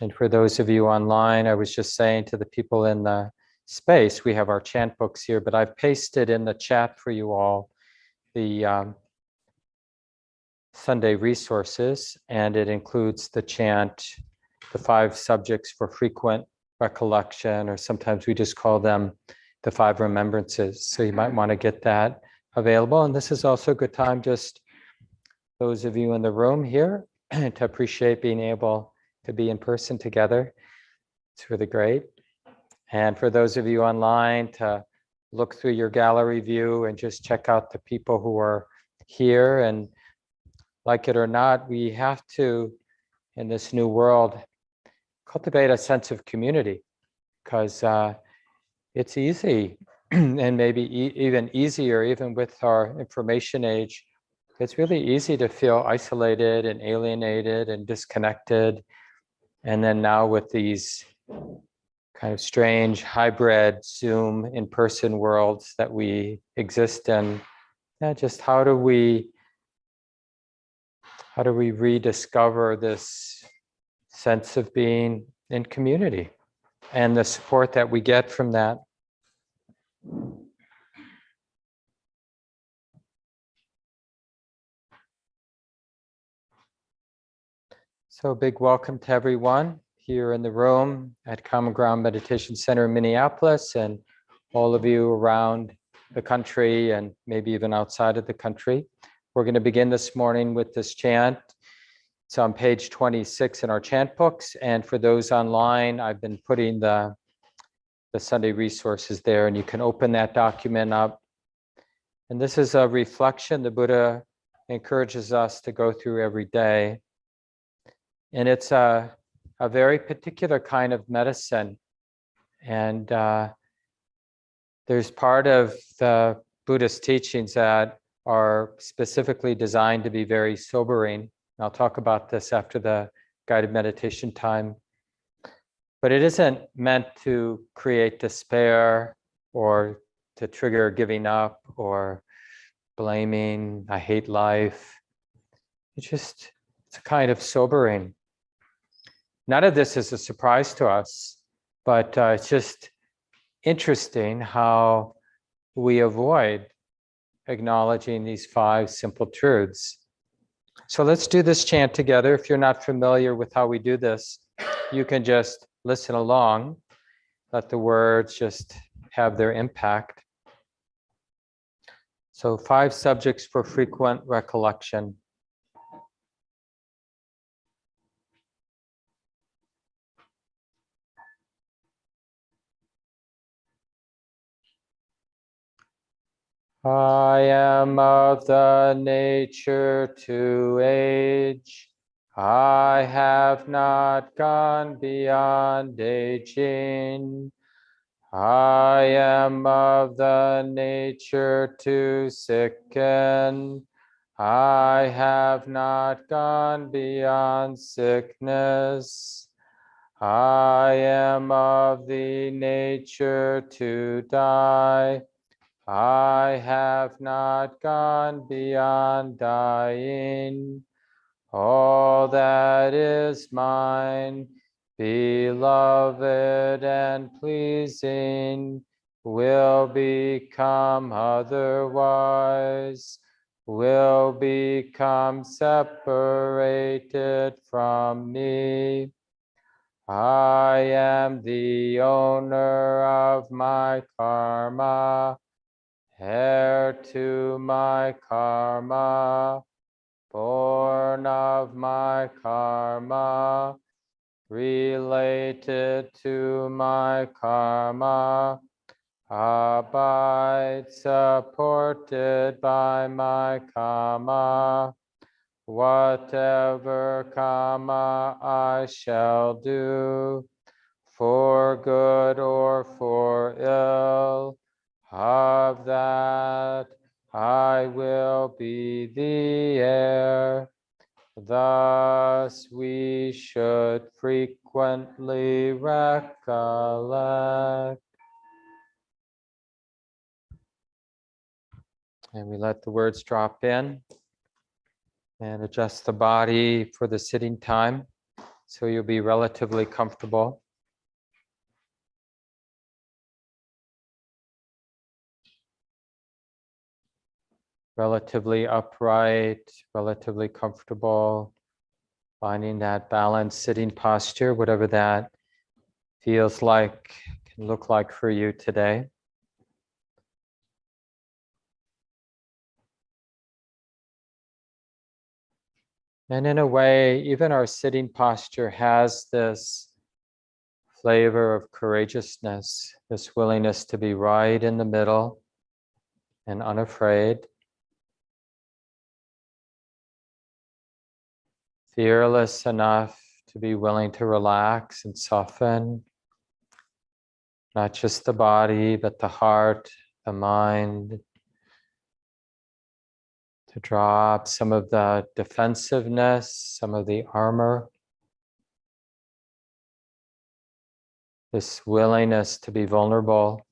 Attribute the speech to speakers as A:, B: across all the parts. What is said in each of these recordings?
A: And for those of you online, I was just saying to the people in the space, we have our chant books here, but I've pasted in the chat for you all the Sunday resources, and it includes the chant, the 5 subjects for frequent recollection, or sometimes we just call them the 5 remembrances. So you might want to get that available. And this is also a good time, just those of you in the room here, to appreciate being able to be in person together. It's really great. And for those of you online, to look through your gallery view and just check out the people who are here. And like it or not, we have to, in this new world, cultivate a sense of community, because it's easy and maybe even easier, even with our information age, it's really easy to feel isolated and alienated and disconnected. And then now with these kind of strange hybrid Zoom in-person worlds that we exist in, just how do we rediscover this sense of being in community and the support that we get from that? So a big welcome to everyone here in the room at Common Ground Meditation Center in Minneapolis, and all of you around the country and maybe even outside of the country. We're going to begin this morning with this chant. It's on page 26 in our chant books. And for those online, I've been putting the Sunday resources there, and you can open that document up. And this is a reflection the Buddha encourages us to go through every day. And it's a very particular kind of medicine. And there's part of the Buddhist teachings that are specifically designed to be very sobering. I'll talk about this after the guided meditation time. But it isn't meant to create despair or to trigger giving up or blaming, I hate life. It's a kind of sobering. None of this is a surprise to us, but it's just interesting how we avoid acknowledging these 5 simple truths. So let's do this chant together. If you're not familiar with how we do this, you can just listen along, let the words just have their impact. So 5 subjects for frequent recollection. I am of the nature to age. I have not gone beyond aging. I am of the nature to sicken. I have not gone beyond sickness. I am of the nature to die. I have not gone beyond dying. All that is mine, beloved and pleasing, will become otherwise, will become separated from me. I am the owner of my karma, heir to my karma, born of my karma, related to my karma, abide supported by my karma. Whatever karma I shall do, for good or for ill, of that I will be the heir. Thus we should frequently recollect. And we let the words drop in and adjust the body for the sitting time. So you'll be relatively comfortable. Relatively upright, relatively comfortable, finding that balanced sitting posture, whatever that feels like, can look like for you today. And in a way, even our sitting posture has this flavor of courageousness, this willingness to be right in the middle and unafraid, fearless enough to be willing to relax and soften, not just the body, but the heart, the mind, to drop some of the defensiveness, some of the armor, this willingness to be vulnerable,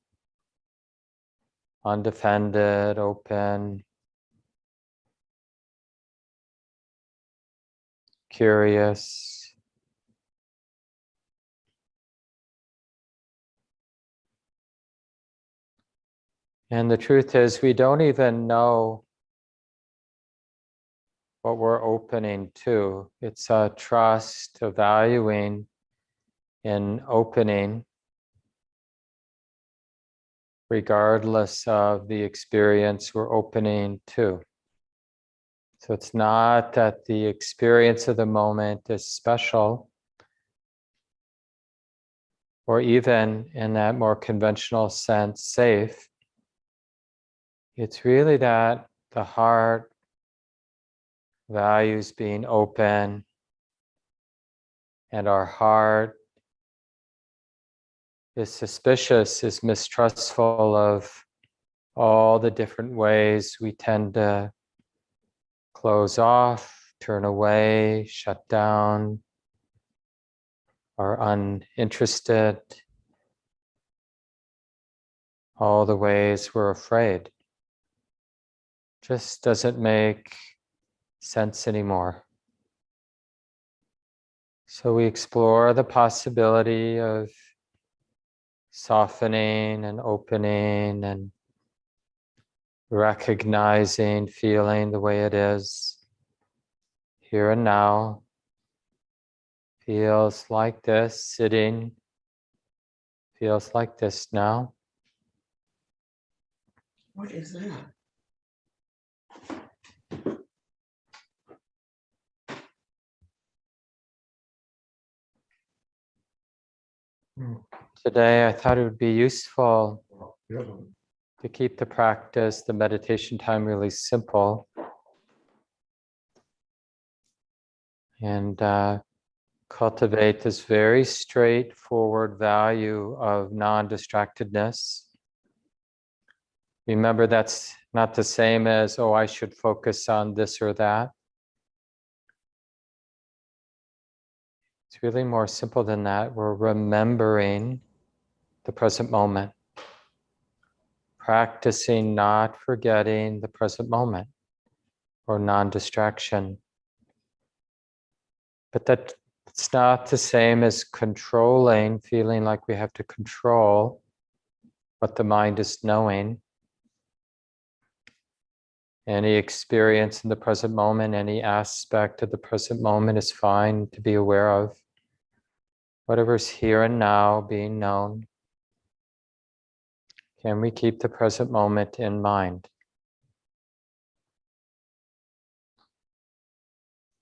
A: undefended, open, curious. And the truth is, we don't even know what we're opening to. It's a trust, a valuing in opening, regardless of the experience we're opening to. So it's not that the experience of the moment is special, or even in that more conventional sense, safe. It's really that the heart values being open, and our heart is suspicious, is mistrustful of all the different ways we tend to close off, turn away, shut down, are uninterested, all the ways we're afraid. Just doesn't make sense anymore. So we explore the possibility of softening and opening and recognizing, feeling the way it is here and now. Feels like this, sitting feels like this now.
B: What is that?
A: Today I thought it would be useful to keep the practice, the meditation time really simple, and cultivate this very straightforward value of non-distractedness. Remember, that's not the same as, oh, I should focus on this or that. It's really more simple than that. We're remembering the present moment, practicing not forgetting the present moment or non-distraction. But it's not the same as controlling, feeling like we have to control what the mind is knowing. Any experience in the present moment, any aspect of the present moment is fine to be aware of. Whatever's here and now being known. Can we keep the present moment in mind?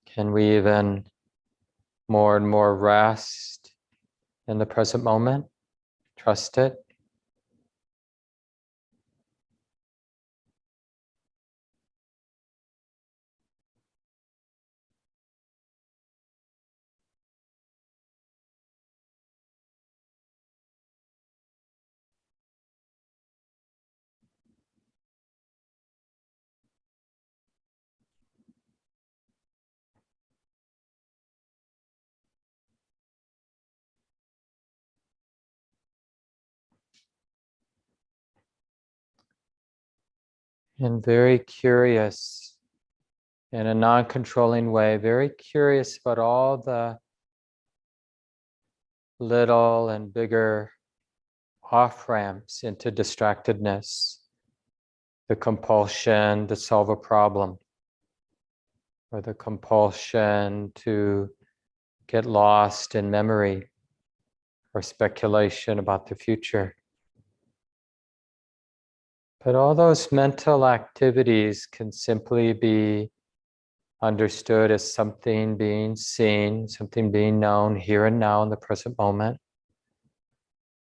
A: Can we even more and more rest in the present moment? Trust it. And very curious in a non-controlling way, very curious about all the little and bigger off ramps into distractedness, the compulsion to solve a problem, or the compulsion to get lost in memory or speculation about the future. But all those mental activities can simply be understood as something being seen, something being known here and now in the present moment.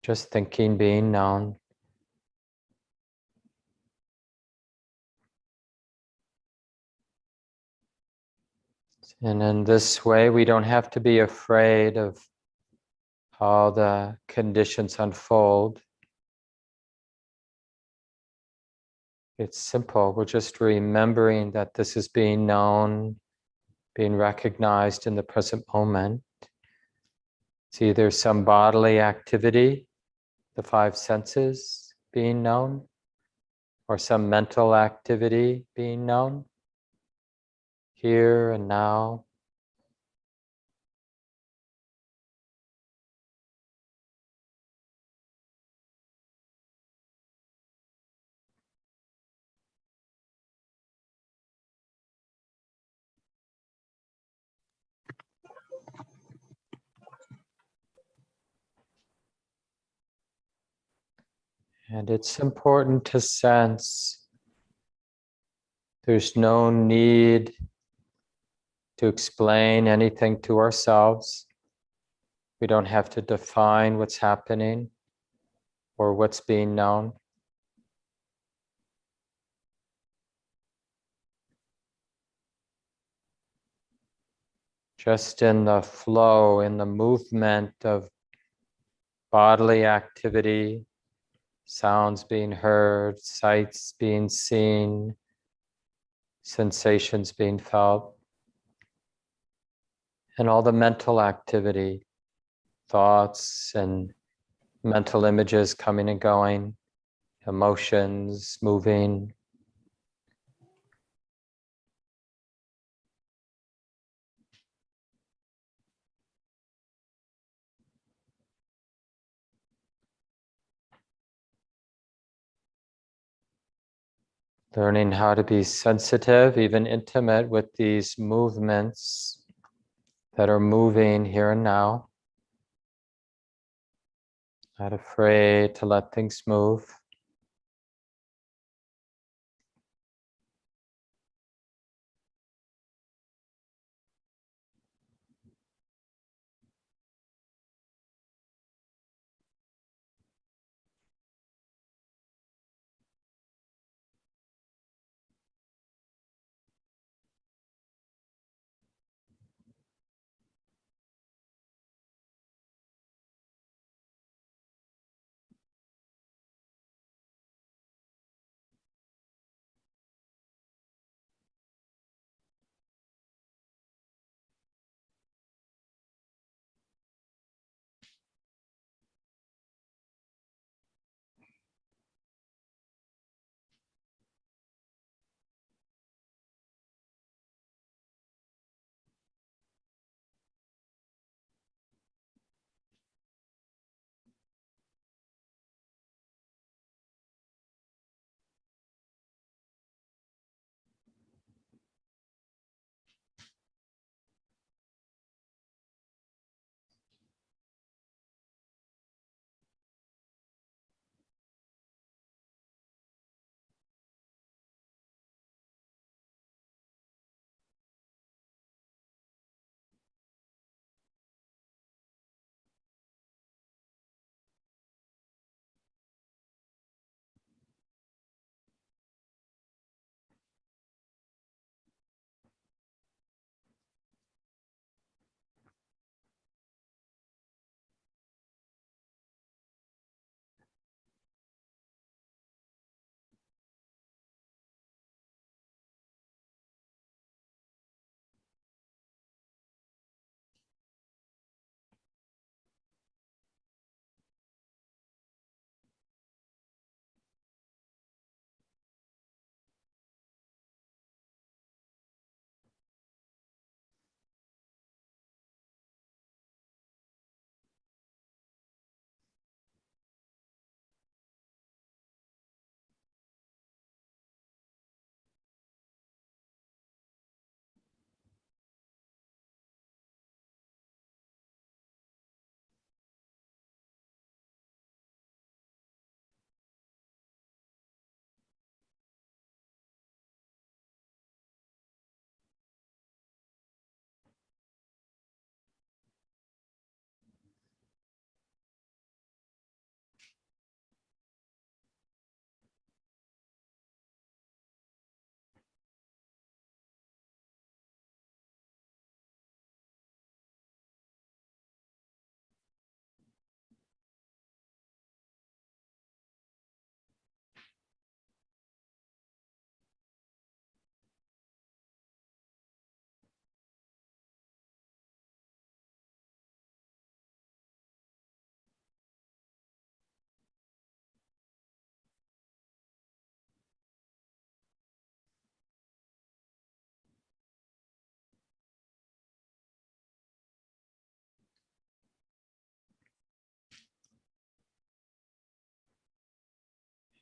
A: Just thinking being known. And in this way, we don't have to be afraid of how the conditions unfold. It's simple. We're just remembering that this is being known, being recognized in the present moment. It's either some bodily activity, the five senses being known, or some mental activity being known, here and now. And it's important to sense there's no need to explain anything to ourselves. We don't have to define what's happening or what's being known. Just in the flow, in the movement of bodily activity, sounds being heard, sights being seen, sensations being felt, and all the mental activity, thoughts and mental images coming and going, emotions moving. Learning how to be sensitive, even intimate with these movements that are moving here and now. Not afraid to let things move.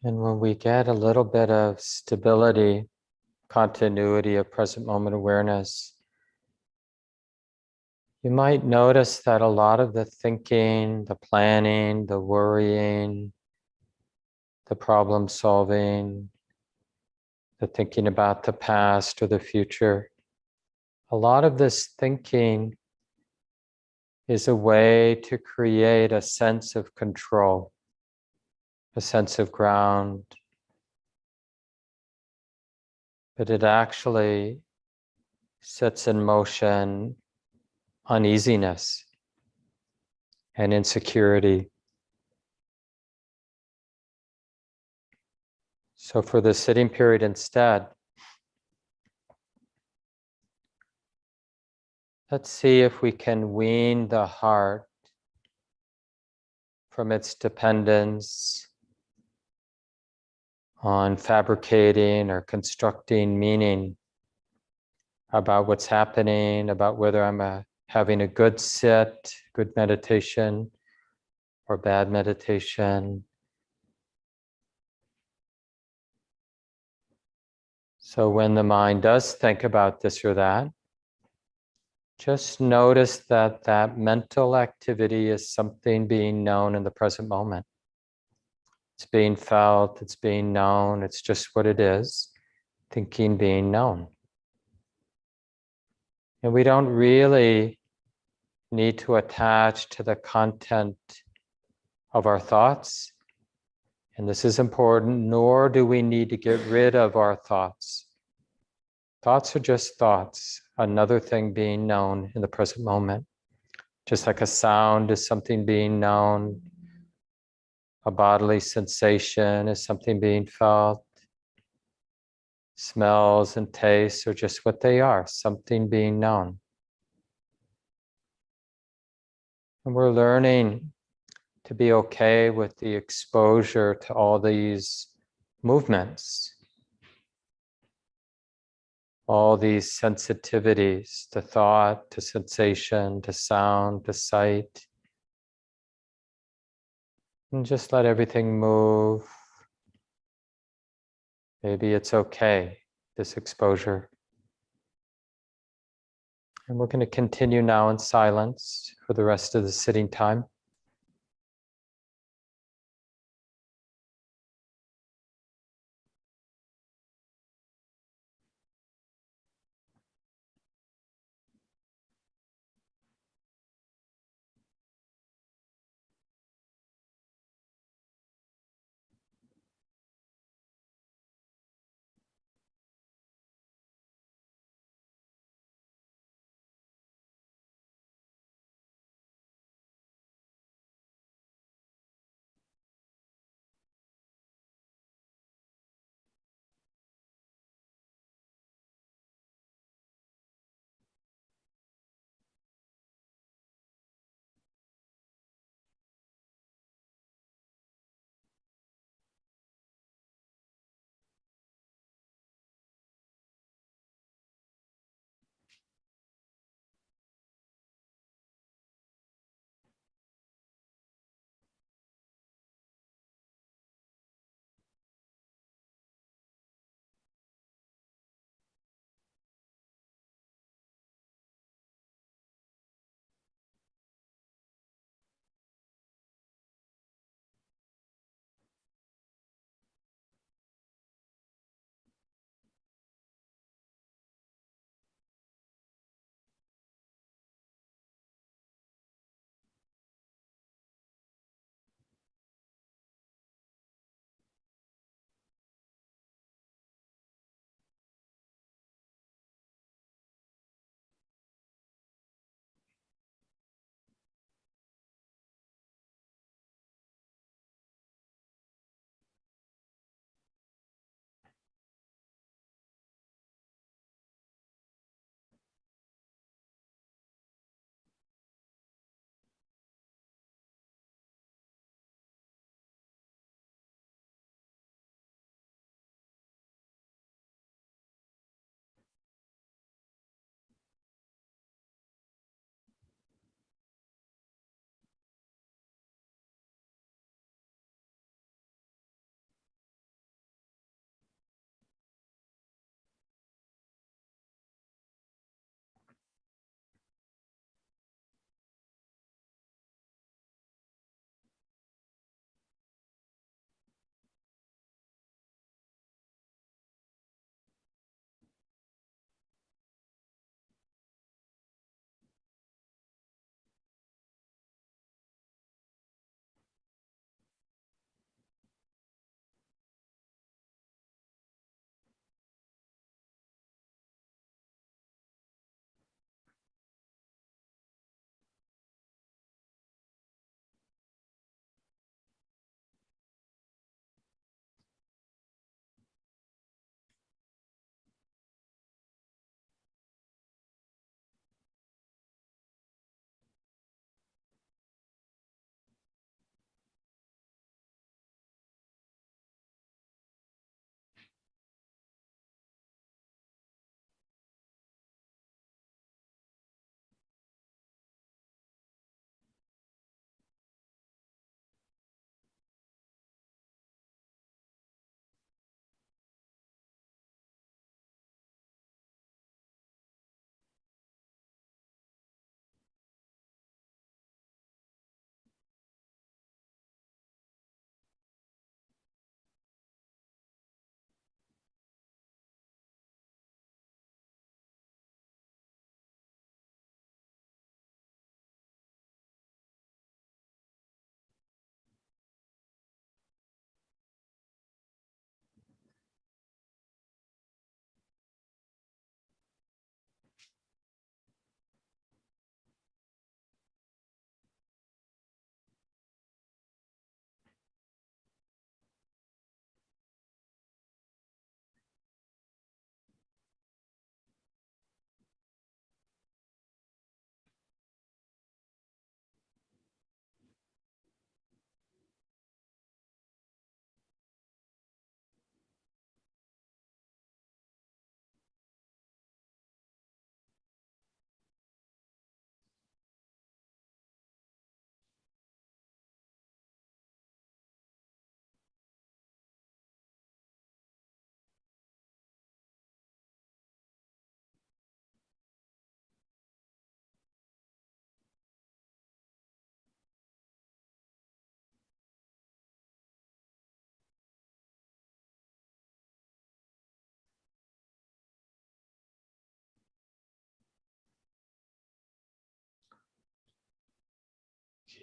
A: And when we get a little bit of stability, continuity of present moment awareness, you might notice that a lot of the thinking, the planning, the worrying, the problem solving, the thinking about the past or the future, a lot of this thinking is a way to create a sense of control, a sense of ground, but it actually sets in motion uneasiness and insecurity. So for the sitting period instead, let's see if we can wean the heart from its dependence on fabricating or constructing meaning about what's happening, about whether I'm having a good sit, good meditation, or bad meditation. So when the mind does think about this or that, just notice that that mental activity is something being known in the present moment. It's being felt, it's being known, it's just what it is, thinking being known. And we don't really need to attach to the content of our thoughts. And this is important, nor do we need to get rid of our thoughts. Thoughts are just thoughts, another thing being known in the present moment. Just like a sound is something being known, a bodily sensation is something being felt, smells and tastes are just what they are, something being known. And we're learning to be okay with the exposure to all these movements, all these sensitivities to thought, to sensation, to sound, to sight. And just let everything move. Maybe it's okay, this exposure. And we're going to continue now in silence for the rest of the sitting time.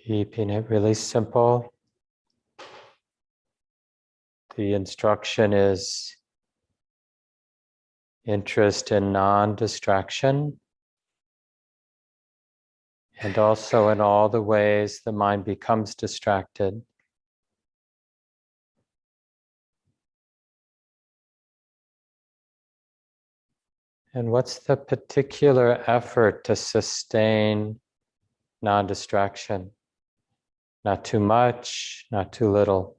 A: Keeping it really simple. The instruction is interest in non-distraction, and also in all the ways the mind becomes distracted. And what's the particular effort to sustain non-distraction? Not too much, not too little.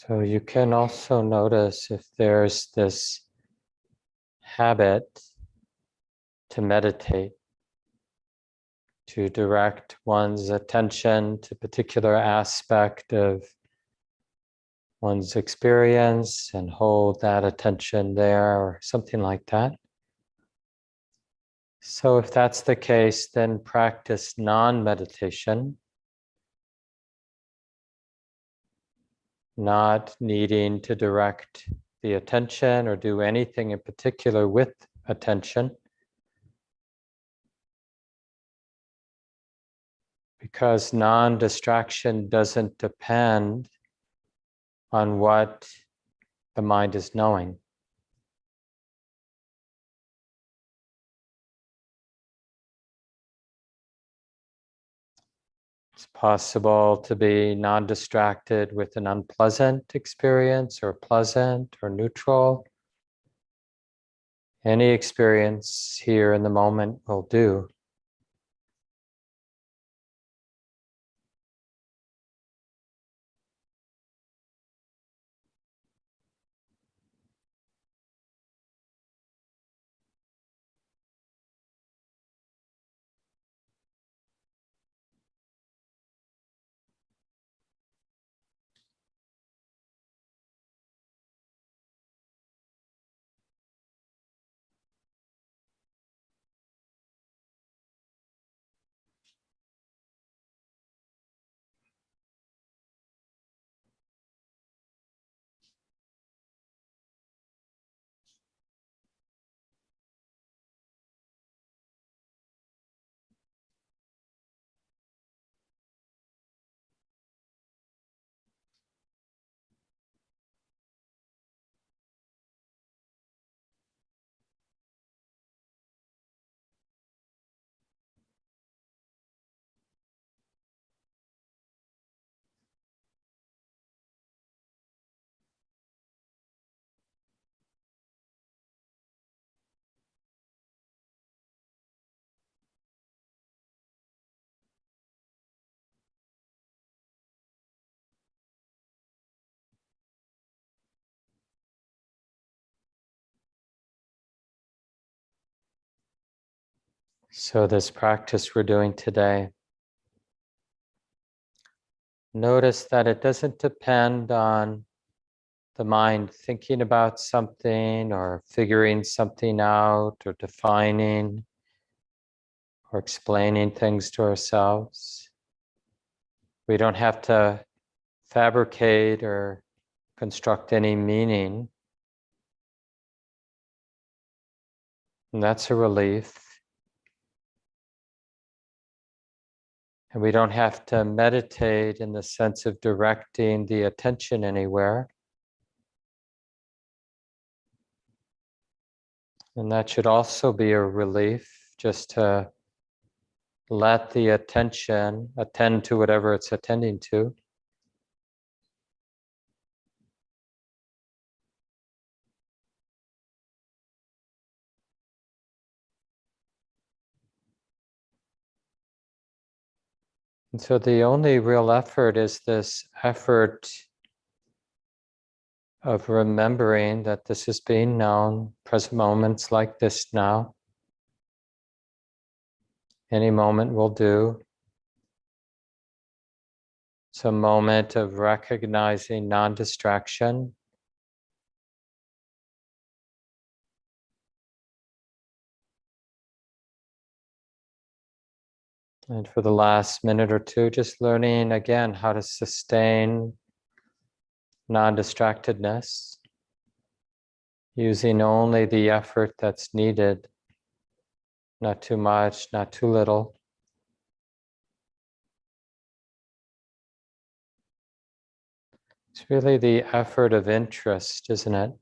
A: So you can also notice if there's this habit to meditate, to direct one's attention to a particular aspect of one's experience and hold that attention there or something like that. So if that's the case, then practice non-meditation, not needing to direct the attention or do anything in particular with attention. Because non-distraction doesn't depend on what the mind is knowing. It's possible to be non-distracted with an unpleasant experience or pleasant or neutral. Any experience here in the moment will do. So this practice we're doing today, notice that it doesn't depend on the mind thinking about something or figuring something out or defining or explaining things to ourselves. We don't have to fabricate or construct any meaning. And that's a relief. And we don't have to meditate in the sense of directing the attention anywhere. And that should also be a relief, just to let the attention attend to whatever it's attending to. And so the only real effort is this effort of remembering that this is being known, present moments like this now. Any moment will do. It's a moment of recognizing non-distraction. And for the last minute or two, just learning again how to sustain non-distractedness, using only the effort that's needed, not too much, not too little. It's really the effort of interest, isn't it?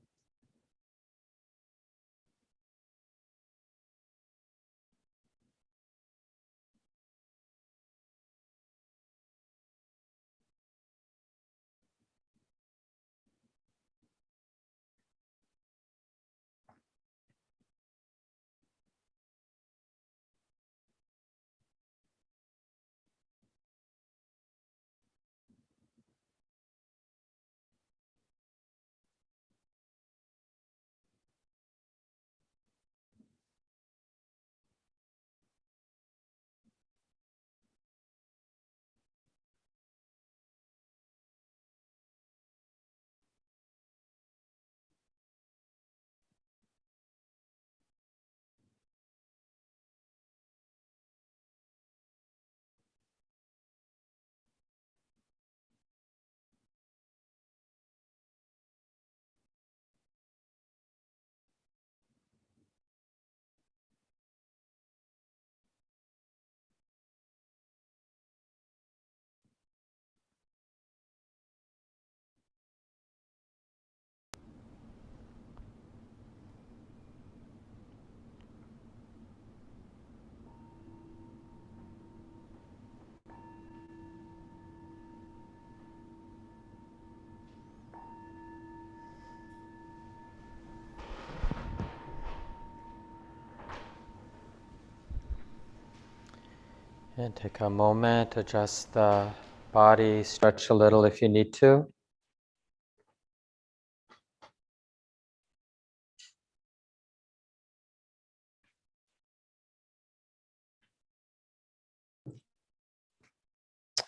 A: And take a moment, adjust the body, stretch a little if you need to.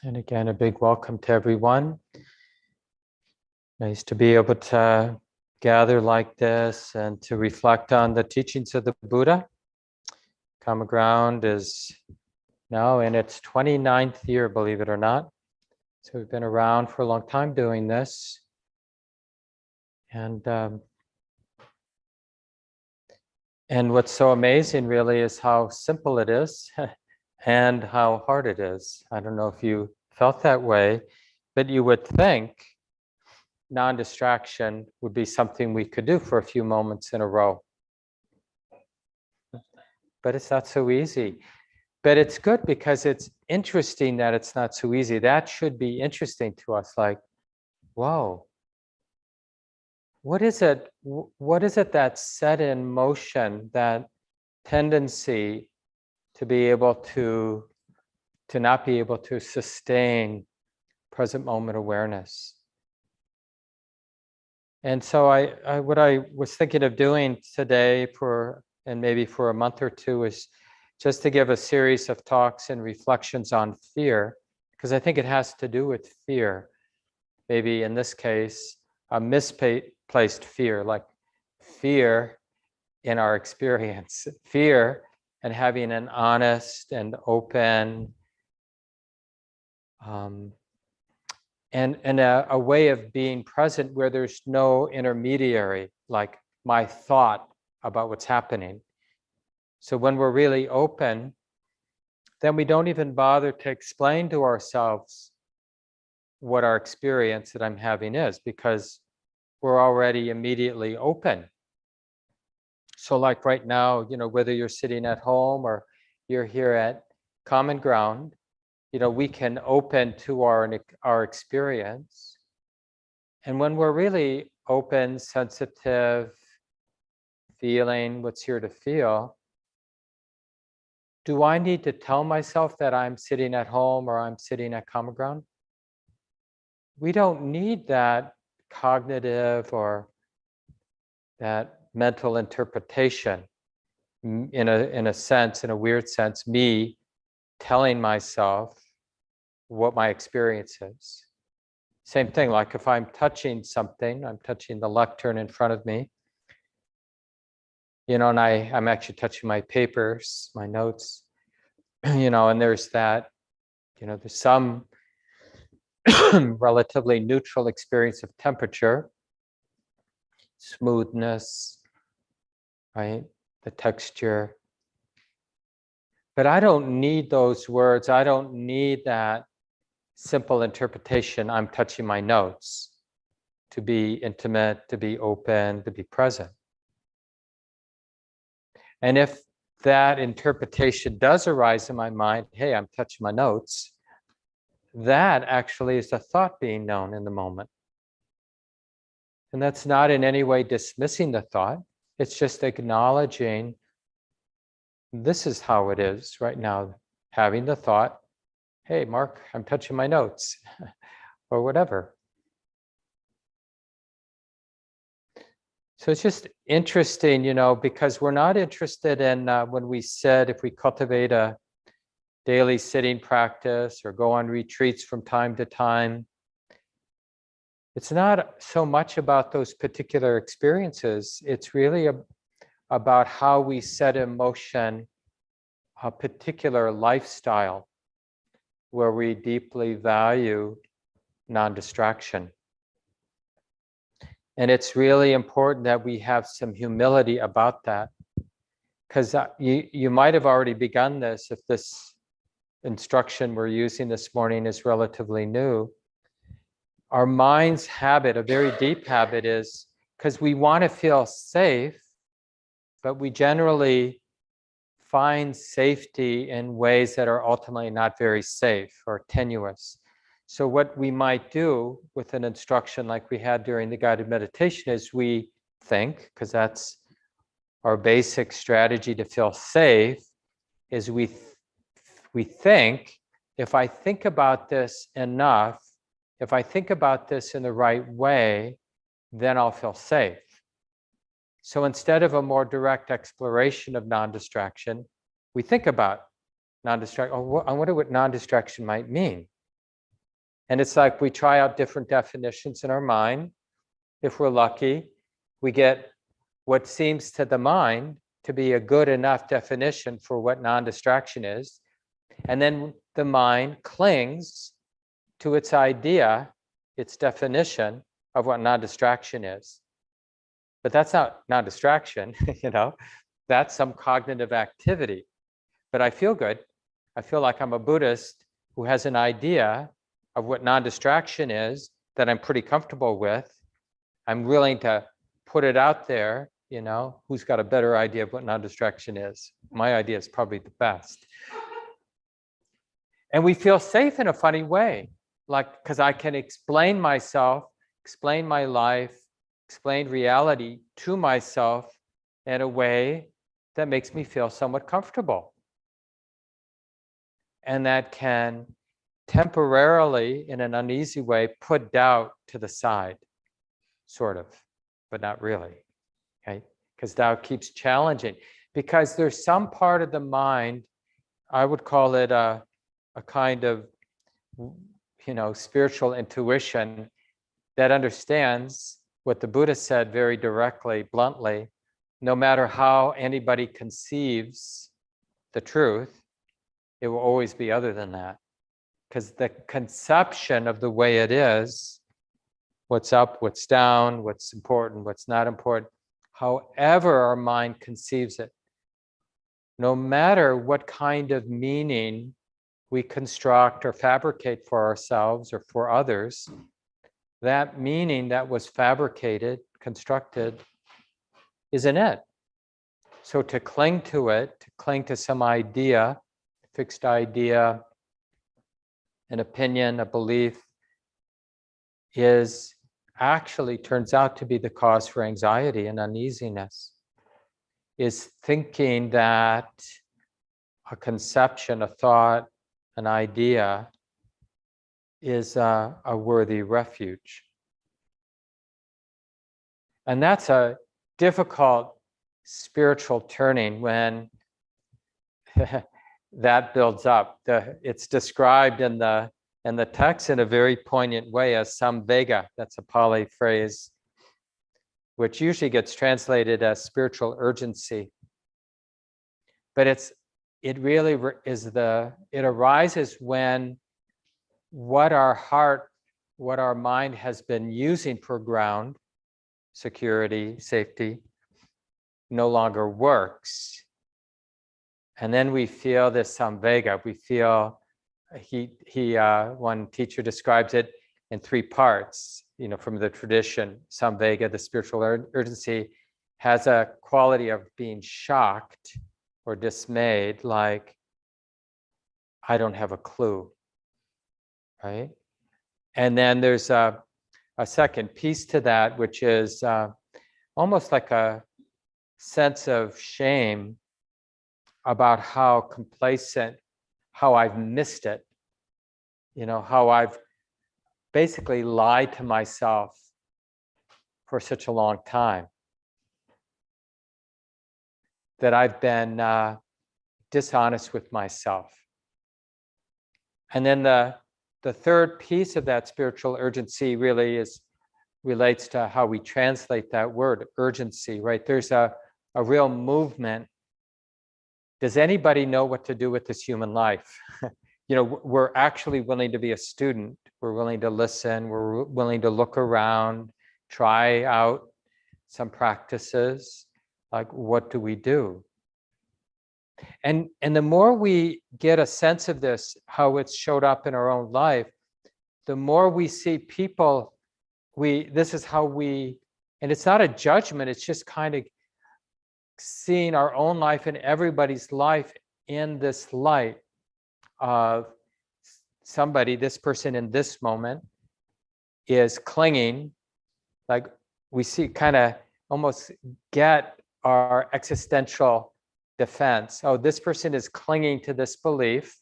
A: And again, a big welcome to everyone. Nice to be able to gather like this and to reflect on the teachings of the Buddha. Common Ground is now in its 29th year, believe it or not. So we've been around for a long time doing this. And what's so amazing really is how simple it is and how hard it is. I don't know if you felt that way, but you would think non-distraction would be something we could do for a few moments in a row. But it's not so easy. But it's good because it's interesting that it's not so easy. That should be interesting to us, like, whoa, what is it? What is it that's set in motion, that tendency to be able to not be able to sustain present moment awareness? And so what I was thinking of doing today and maybe for a month or two is just to give a series of talks and reflections on fear, because I think it has to do with fear. Maybe in this case, a misplaced fear, like fear in our experience, fear and having an honest and open and a way of being present where there's no intermediary, like my thought about what's happening. So when we're really open, then we don't even bother to explain to ourselves what our experience that I'm having is, because we're already immediately open. So like right now, whether you're sitting at home or you're here at Common Ground, we can open to our experience. And when we're really open, sensitive, feeling what's here to feel, do I need to tell myself that I'm sitting at home or I'm sitting at Common Ground? We don't need that cognitive or that mental interpretation. In a sense, in a weird sense, me telling myself what my experience is. Same thing, like if I'm touching something, I'm touching the lectern in front of me, and I'm actually touching my papers, my notes, and there's that, there's some relatively neutral experience of temperature, smoothness, right? The texture. But I don't need those words. I don't need that simple interpretation, I'm touching my notes, to be intimate, to be open, to be present. And if that interpretation does arise in my mind, hey, I'm touching my notes, that actually is a thought being known in the moment. And that's not in any way dismissing the thought. It's just acknowledging this is how it is right now, having the thought, hey, Mark, I'm touching my notes, or whatever. So it's just interesting, because we're not interested in when we said if we cultivate a daily sitting practice or go on retreats from time to time, it's not so much about those particular experiences. It's really about how we set in motion a particular lifestyle where we deeply value non-distraction. And it's really important that we have some humility about that, because you might have already begun this if this instruction we're using this morning is relatively new. Our mind's habit, a very deep habit, is because we want to feel safe, but we generally find safety in ways that are ultimately not very safe or tenuous. So what we might do with an instruction like we had during the guided meditation is we think, because that's our basic strategy to feel safe, is we we think, if I think about this enough, if I think about this in the right way, then I'll feel safe. So instead of a more direct exploration of non-distraction, we think about non-distraction. Oh, I wonder what non-distraction might mean. And it's like we try out different definitions in our mind. If we're lucky, we get what seems to the mind to be a good enough definition for what non-distraction is. And then the mind clings to its idea, its definition of what non-distraction is. But that's not non-distraction, that's some cognitive activity. But I feel good. I feel like I'm a Buddhist who has an idea of what non-distraction is that I'm pretty comfortable with. I'm willing to put it out there, who's got a better idea of what non-distraction is? My idea is probably the best. And we feel safe in a funny way, because I can explain myself, explain my life, explain reality to myself in a way that makes me feel somewhat comfortable. And that can temporarily, in an uneasy way, put doubt to the side, sort of, but not really, okay? Because doubt keeps challenging. Because there's some part of the mind, I would call it a kind of, spiritual intuition that understands what the Buddha said very directly, bluntly, no matter how anybody conceives the truth, it will always be other than that. Because the conception of the way it is, what's up, what's down, what's important, what's not important, however our mind conceives it, no matter what kind of meaning we construct or fabricate for ourselves or for others, that meaning that was fabricated, constructed, isn't it. So to cling to it, to cling to some idea, fixed idea, an opinion, a belief, is actually turns out to be the cause for anxiety and uneasiness. Is thinking that a conception, a thought, an idea is a worthy refuge. And that's a difficult spiritual turning when that builds up. It's described in the text in a very poignant way as samvega. That's a Pali phrase, which usually gets translated as spiritual urgency. But it really is it arises when what our heart, what our mind has been using for ground, security, safety, no longer works. And then we feel this samvega. We feel, one teacher describes it in three parts, from the tradition. Samvega, the spiritual urgency, has a quality of being shocked or dismayed, like, I don't have a clue, right? And then there's a second piece to that, which is almost like a sense of shame about how complacent, how I've missed it, how I've basically lied to myself for such a long time, that I've been dishonest with myself. And then the third piece of that spiritual urgency really relates to how we translate that word, urgency, right? There's a real movement. Does anybody know what to do with this human life? We're actually willing to be a student. We're willing to listen. We're willing to look around, try out some practices. Like, what do we do? And the more we get a sense of this, how it's showed up in our own life, the more we see people, this is how we, and it's not a judgment, it's just kind of seeing our own life and everybody's life in this light of somebody, this person in this moment is clinging, like we see kind of almost get our existential defense. Oh, this person is clinging to this belief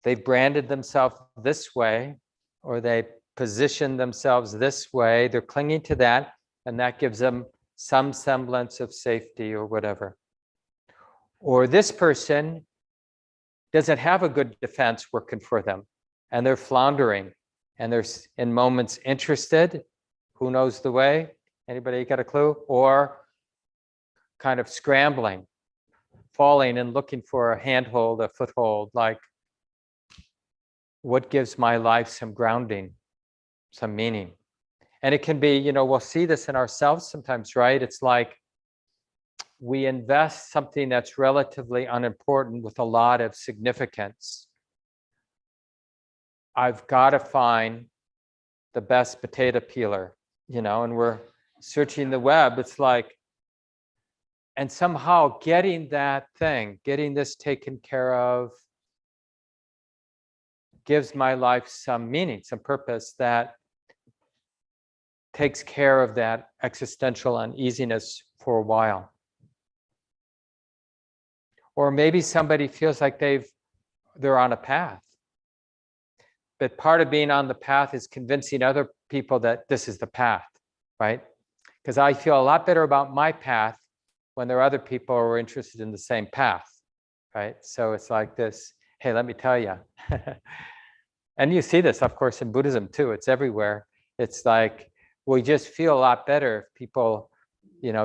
A: they've branded themselves this way, or they position themselves this way. They're clinging to that, and that gives them some semblance of safety or whatever. Or this person doesn't have a good defense working for them, and they're floundering, and they're in moments interested, who knows the way? Anybody got a clue? Or kind of scrambling, falling and looking for a handhold, a foothold, like what gives my life some grounding, some meaning? And it can be, we'll see this in ourselves sometimes, right? It's like we invest something that's relatively unimportant with a lot of significance. I've got to find the best potato peeler, and we're searching the web. It's like, and somehow getting that thing, getting this taken care of, gives my life some meaning, some purpose that takes care of that existential uneasiness for a while. Or maybe somebody feels like they're on a path. But part of being on the path is convincing other people that this is the path, right? Because I feel a lot better about my path when there are other people who are interested in the same path, right? So it's like this, hey, let me tell you. And you see this, of course, in Buddhism too. It's everywhere. It's like, we just feel a lot better if people,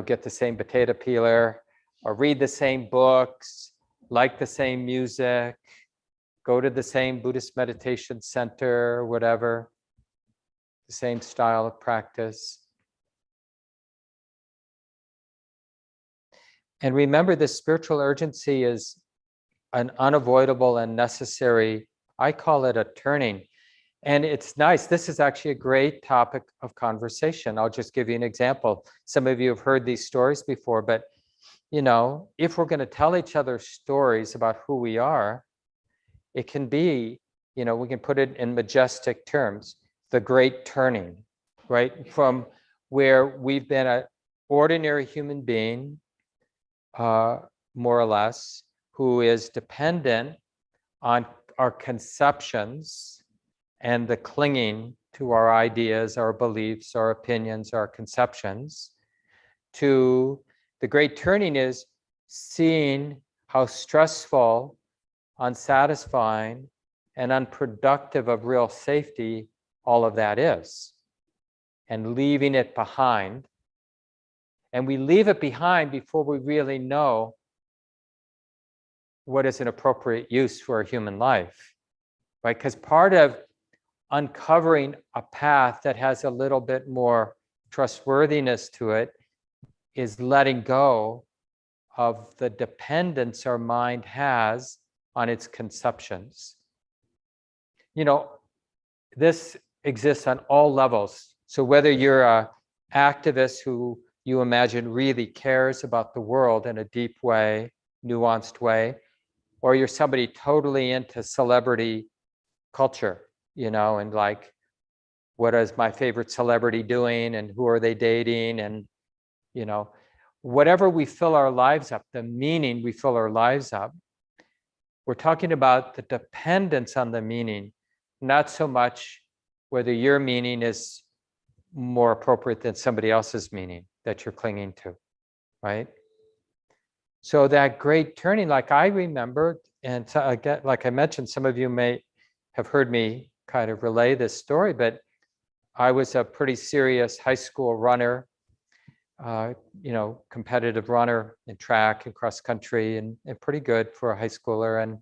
A: get the same potato peeler or read the same books, like the same music, go to the same Buddhist meditation center, whatever, the same style of practice. And remember, this spiritual urgency is an unavoidable and necessary, I call it a turning. And it's nice. This is actually a great topic of conversation. I'll just give you an example. Some of you have heard these stories before, but if we're going to tell each other stories about who we are, it can be, we can put it in majestic terms, the great turning, right? From where we've been an ordinary human being, more or less, who is dependent on our conceptions and the clinging to our ideas, our beliefs, our opinions, our conceptions, to the great turning is seeing how stressful, unsatisfying, and unproductive of real safety all of that is, and leaving it behind. And we leave it behind before we really know what is an appropriate use for a human life, right? Because part of uncovering a path that has a little bit more trustworthiness to it is letting go of the dependence our mind has on its conceptions. This exists on all levels. So whether you're an activist who you imagine really cares about the world in a deep way, nuanced way, or you're somebody totally into celebrity culture, and like, what is my favorite celebrity doing and who are they dating? And, whatever we fill our lives up, the meaning we fill our lives up, we're talking about the dependence on the meaning, not so much whether your meaning is more appropriate than somebody else's meaning that you're clinging to, right? So that great turning, like I remember, and so again, like I mentioned, some of you may have heard me kind of relay this story, but I was a pretty serious high school runner, competitive runner in track and cross country, and pretty good for a high schooler. And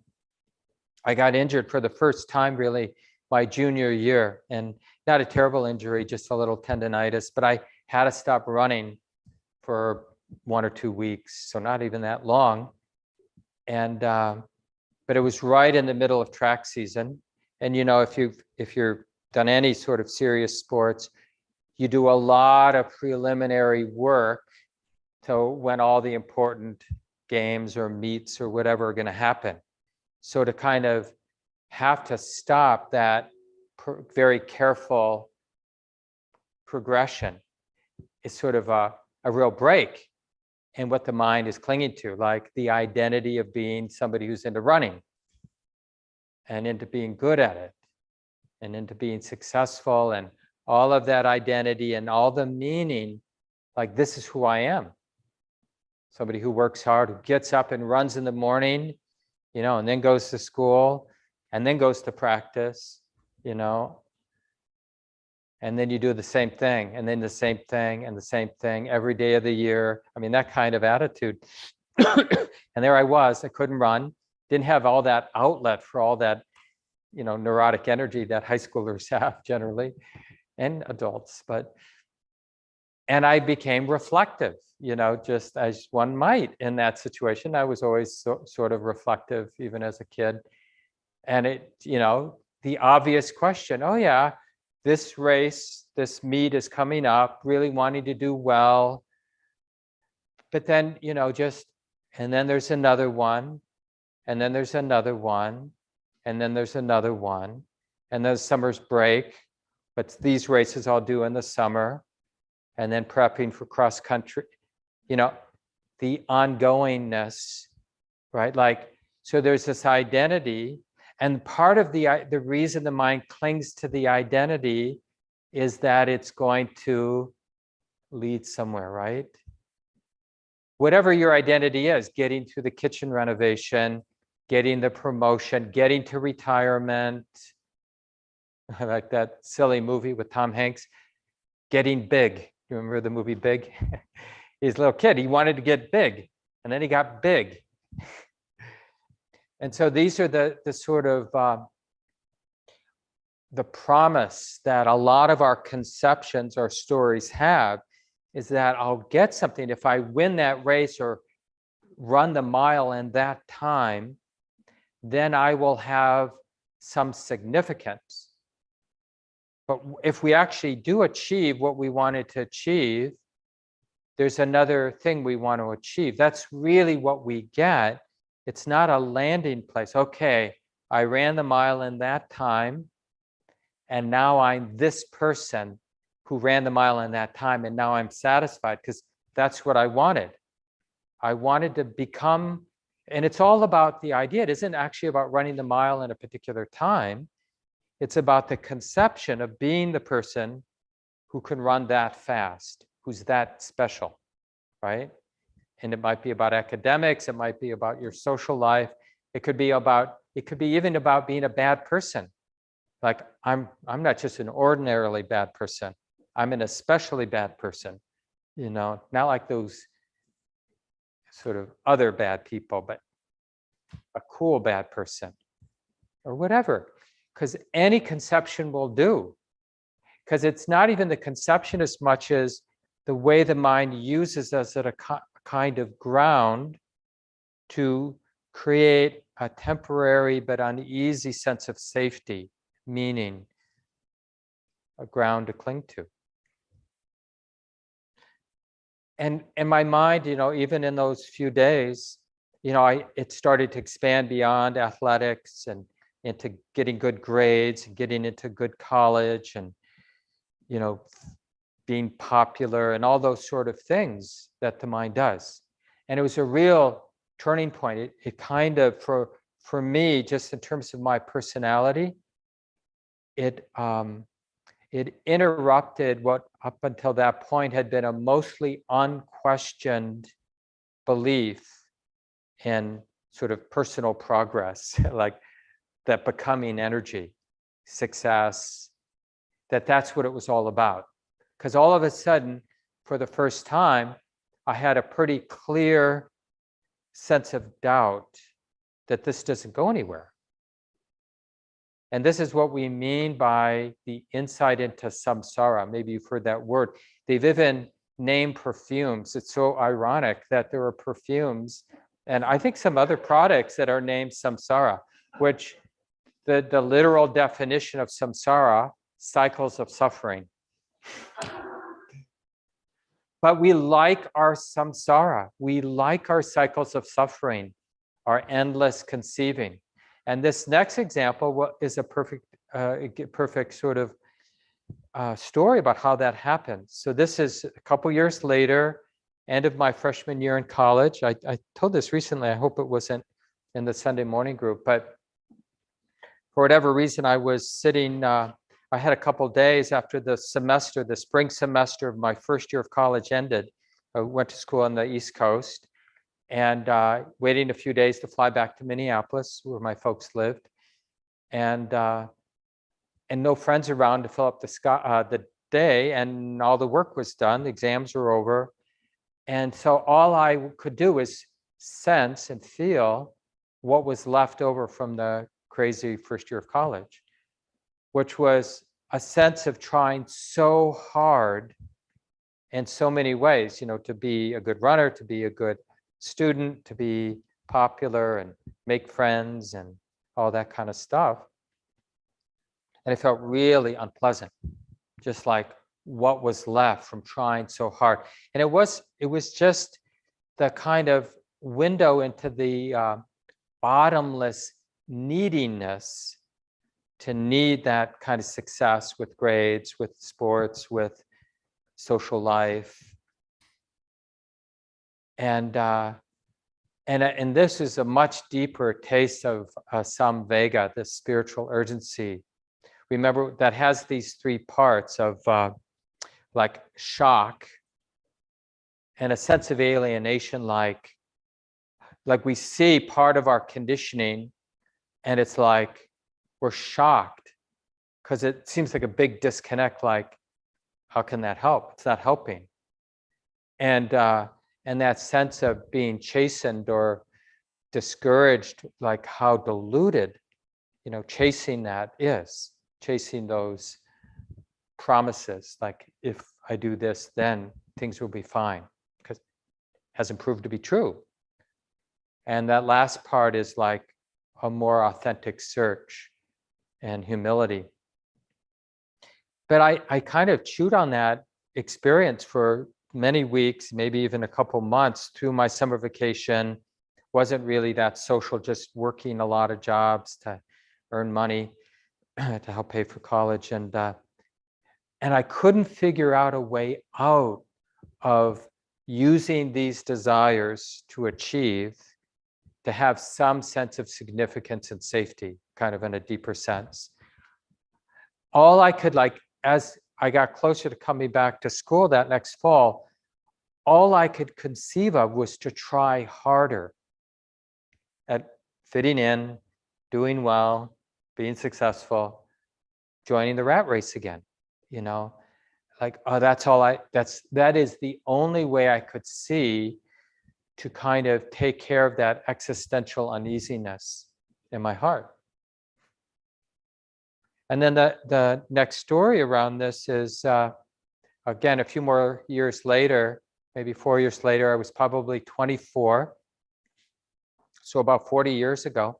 A: I got injured for the first time really my junior year, and not a terrible injury, just a little tendonitis, but I had to stop running for 1 or 2 weeks, so not even that long. And but it was right in the middle of track season. And if you've done any sort of serious sports, you do a lot of preliminary work to when all the important games or meets or whatever are going to happen. So to kind of have to stop that very careful progression is sort of a real break in what the mind is clinging to, like the identity of being somebody who's into running. and into being good at it and into being successful and all of that identity and all the meaning, like this is who I am. Somebody who works hard, who gets up and runs in the morning, and then goes to school and then goes to practice, and then you do the same thing and then the same thing and the same thing every day of the year. I mean, that kind of attitude. And there I was, I couldn't run, didn't have all that outlet for all that, neurotic energy that high schoolers have generally, and adults, and I became reflective, just as one might in that situation. I was always sort of reflective, even as a kid. And the obvious question, oh yeah, this race, this meet is coming up, really wanting to do well. But then, and then there's another one, and then there's another one, and then there's another one, and then summer's break, but these races I'll do in the summer, and then prepping for cross country, the ongoingness, right? Like, so there's this identity, and part of the reason the mind clings to the identity is that it's going to lead somewhere, right? Whatever your identity is, getting to the kitchen renovation, getting the promotion, getting to retirement. I like that silly movie with Tom Hanks, Getting Big. You remember the movie Big? He's a little kid, he wanted to get big, and then he got big. And so these are the sort of the promise that a lot of our conceptions or stories have, is that I'll get something if I win that race or run the mile in that time, then I will have some significance. But if we actually do achieve what we wanted to achieve, there's another thing we want to achieve. That's really what we get. It's not a landing place. Okay, I ran the mile in that time, and now I'm this person who ran the mile in that time, and now I'm satisfied because that's what I wanted. I wanted to become, and it's all about the idea. It isn't actually about running the mile in a particular time. It's about the conception of being the person who can run that fast, who's that special, right? And it might be about academics, it might be about your social life. It could be even about being a bad person. Like I'm not just an ordinarily bad person. I'm an especially bad person, not like those sort of other bad people, but a cool bad person or whatever. Because any conception will do. Because it's not even the conception as much as the way the mind uses us as a kind of ground to create a temporary but uneasy sense of safety, meaning, a ground to cling to. And my mind, even in those few days, it started to expand beyond athletics and into getting good grades and getting into good college and, being popular and all those sort of things that the mind does. And it was a real turning point. It kind of, for me, just in terms of my personality, it interrupted what up until that point had been a mostly unquestioned belief in sort of personal progress, like that becoming energy, success, that's what it was all about. Because all of a sudden, for the first time, I had a pretty clear sense of doubt that this doesn't go anywhere. And this is what we mean by the insight into samsara. Maybe you've heard that word. They've even named perfumes. It's so ironic that there are perfumes, and I think some other products that are named samsara, which the literal definition of samsara, cycles of suffering. But we like our samsara. We like our cycles of suffering, our endless conceiving. And this next example is a perfect sort of story about how that happens. So this is a couple years later, end of my freshman year in college. I told this recently. I hope it wasn't in the Sunday morning group, but for whatever reason, I was sitting, I had a couple days after the semester, the spring semester of my first year of college ended. I went to school on the East Coast and waiting a few days to fly back to Minneapolis, where my folks lived. And no friends around to fill up the day, and all the work was done, the exams were over. And so all I could do was sense and feel what was left over from the crazy first year of college, which was a sense of trying so hard in so many ways, to be a good runner, to be a good student, to be popular and make friends and all that kind of stuff. And it felt really unpleasant, just like what was left from trying so hard. And it was just the kind of window into the bottomless neediness to need that kind of success with grades, with sports, with social life. And this is a much deeper taste of samvega, this spiritual urgency. Remember, that has these three parts of like shock and a sense of alienation, like we see part of our conditioning and it's like we're shocked because it seems like a big disconnect, like how can that help? It's not helping. And that sense of being chastened or discouraged, like how diluted, chasing that is, chasing those promises, like if I do this, then things will be fine, because it hasn't proved to be true. And that last part is like a more authentic search and humility. But I kind of chewed on that experience for many weeks, maybe even a couple months through my summer vacation. Wasn't really that social, just working a lot of jobs to earn money to help pay for college. And I couldn't figure out a way out of using these desires to achieve, to have some sense of significance and safety, kind of in a deeper sense. All I could, like, as I got closer to coming back to school that next fall, all I could conceive of was to try harder at fitting in, doing well, being successful, joining the rat race again, like, oh, that is the only way I could see to kind of take care of that existential uneasiness in my heart. And then the next story around this is, again, a few more years later, maybe 4 years later, I was probably 24. So about 40 years ago,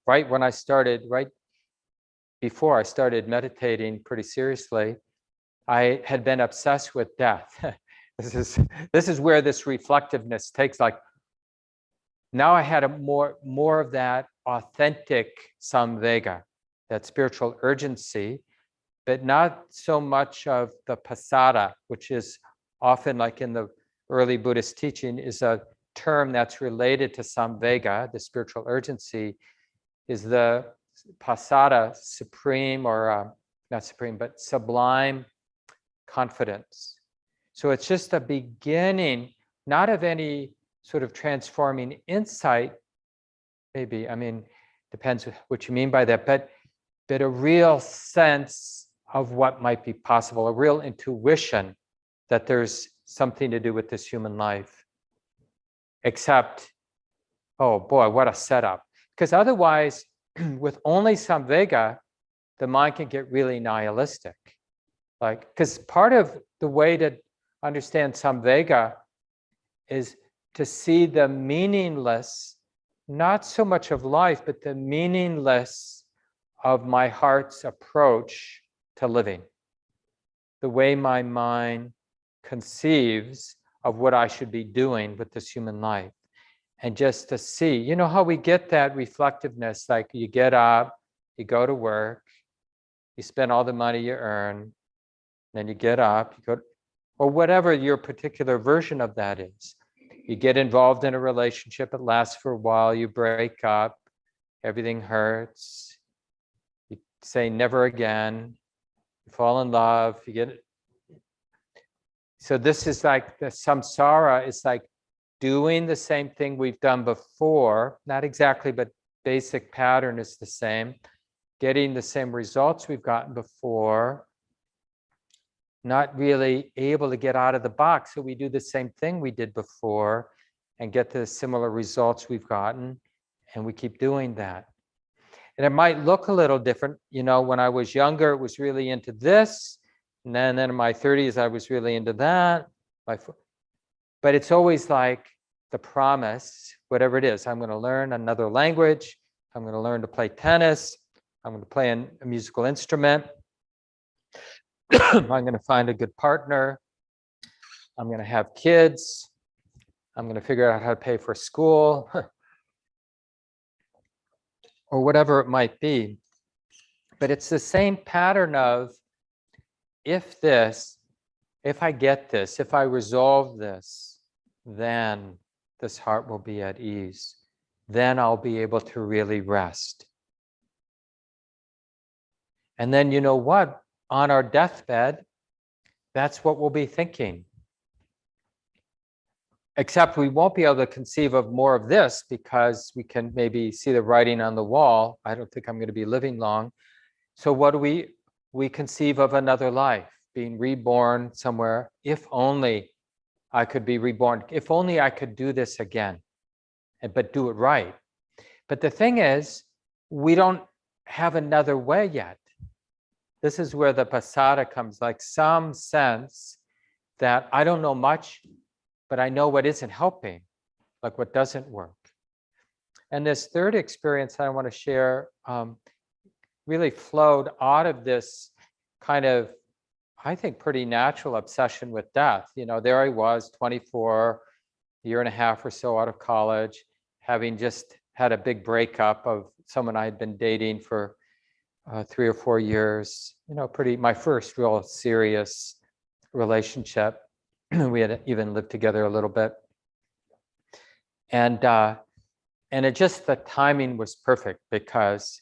A: right when I started, right before I started meditating pretty seriously, I had been obsessed with death. This is where this reflectiveness takes, like, now I had a more of that authentic samvega, that spiritual urgency, but not so much of the pasada, which is often, like in the early Buddhist teaching, is a term that's related to samvega, the spiritual urgency, is the pasada, supreme, or not supreme, but sublime confidence. So it's just a beginning, not of any sort of transforming insight, maybe, I mean, depends what you mean by that, but a real sense of what might be possible, a real intuition that there's something to do with this human life. Except, oh boy, what a setup. Because otherwise, with only samvega, the mind can get really nihilistic. Like, because part of the way to understand samvega is to see the meaningless, not so much of life, but the meaningless of my heart's approach to living. The way my mind conceives of what I should be doing with this human life. And just to see, how we get that reflectiveness, like you get up, you go to work, you spend all the money you earn, then you get up, you go, or whatever your particular version of that is. You get involved in a relationship, it lasts for a while, you break up, everything hurts. You say never again. You fall in love. You get it. So this is like the samsara is like doing the same thing we've done before, not exactly, but basic pattern is the same, getting the same results we've gotten before, not really able to get out of the box. So we do the same thing we did before and get the similar results we've gotten, and we keep doing that. And it might look a little different. You know, when I was younger, it was really into this. And then in my 30s, I was really into that. But it's always like the promise, whatever it is. I'm going to learn another language. I'm going to learn to play tennis. I'm going to play a musical instrument. I'm going to find a good partner. I'm going to have kids. I'm going to figure out how to pay for school or whatever it might be. But it's the same pattern of if I get this, if I resolve this, then this heart will be at ease. Then I'll be able to really rest. And then you know what? On our deathbed, that's what we'll be thinking. Except we won't be able to conceive of more of this because we can maybe see the writing on the wall. I don't think I'm going to be living long. So what do we conceive of another life, being reborn somewhere. If only I could be reborn. If only I could do this again, but do it right. But the thing is, we don't have another way yet. This is where the pasada comes, like some sense that I don't know much, but I know what isn't helping, like what doesn't work. And this third experience I want to share really flowed out of this kind of, I think, pretty natural obsession with death. You know, there I was, 24, a year and a half or so out of college, having just had a big breakup of someone I had been dating for 3 or 4 years. You know, my first real serious relationship. We had even lived together a little bit. And it just, the timing was perfect because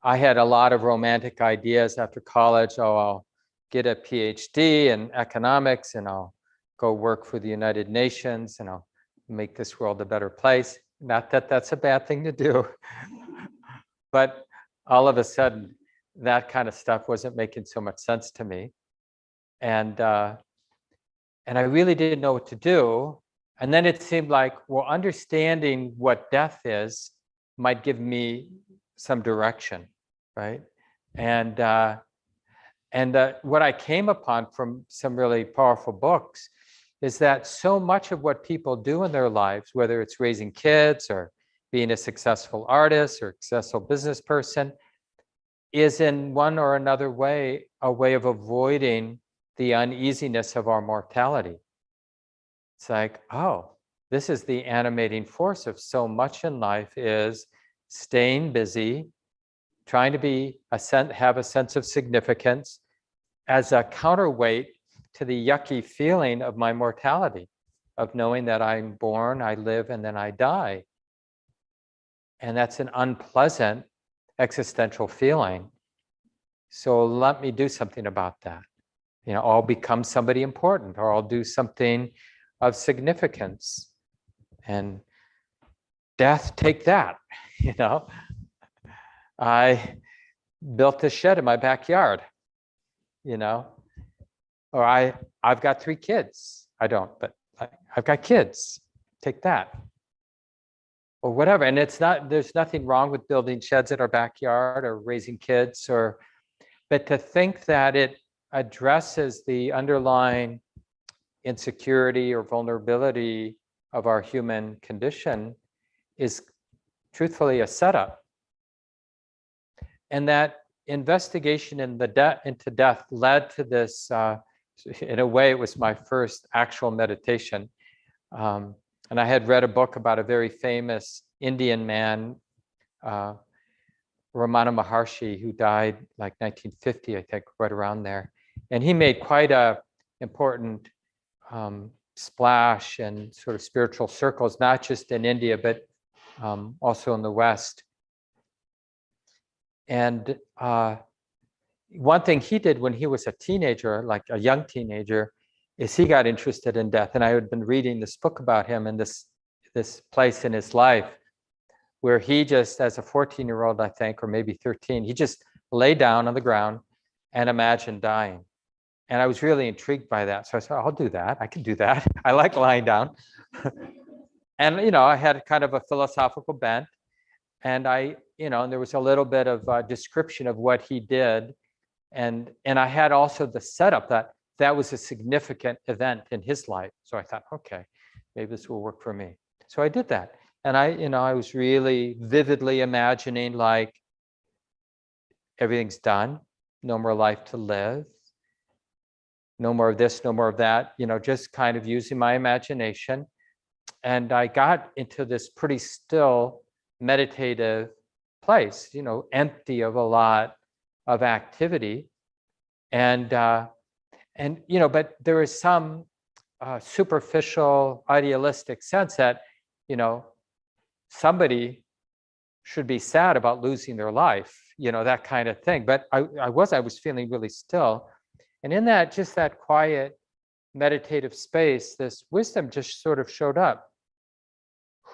A: I had a lot of romantic ideas after college. Oh, I'll get a PhD in economics and I'll go work for the United Nations and I'll make this world a better place. Not that that's a bad thing to do, but all of a sudden that kind of stuff wasn't making so much sense to me. And I really didn't know what to do. And then it seemed like, well, understanding what death is might give me some direction, right? And what I came upon from some really powerful books is that so much of what people do in their lives, whether it's raising kids or being a successful artist or successful business person, is in one or another way a way of avoiding the uneasiness of our mortality. It's like, oh, this is the animating force of so much in life, is staying busy, trying to have a sense of significance as a counterweight to the yucky feeling of my mortality, of knowing that I'm born, I live, and then I die. And that's an unpleasant existential feeling. So let me do something about that. You know, I'll become somebody important, or I'll do something of significance. And death, take that, you know. I built a shed in my backyard, you know, or I've got 3 kids. I don't, but I've got kids. Take that. Or whatever. And there's nothing wrong with building sheds in our backyard or raising kids, but to think that it addresses the underlying insecurity or vulnerability of our human condition is truthfully a setup. And that investigation into death led to this, in a way, it was my first actual meditation. And I had read a book about a very famous Indian man, Ramana Maharshi, who died like 1950, I think, right around there. And he made quite a important splash in sort of spiritual circles, not just in India, but also in the West. And one thing he did when he was a teenager, like a young teenager, is he got interested in death. And I had been reading this book about him and this place in his life where he just, as a 14-year-old, I think, or maybe 13, he just lay down on the ground and imagined dying. And I was really intrigued by that. So I said, I'll do that. I can do that. I like lying down. And, I had kind of a philosophical bent. And and there was a little bit of a description of what he did. And I had also the setup that was a significant event in his life. So I thought, okay, maybe this will work for me. So I did that. And I was really vividly imagining like everything's done, no more life to live, no more of this, no more of that, just kind of using my imagination. And I got into this pretty still meditative place, empty of a lot of activity. And but there is some superficial idealistic sense that, somebody should be sad about losing their life, that kind of thing. But I was feeling really still. And in that quiet meditative space, this wisdom just sort of showed up.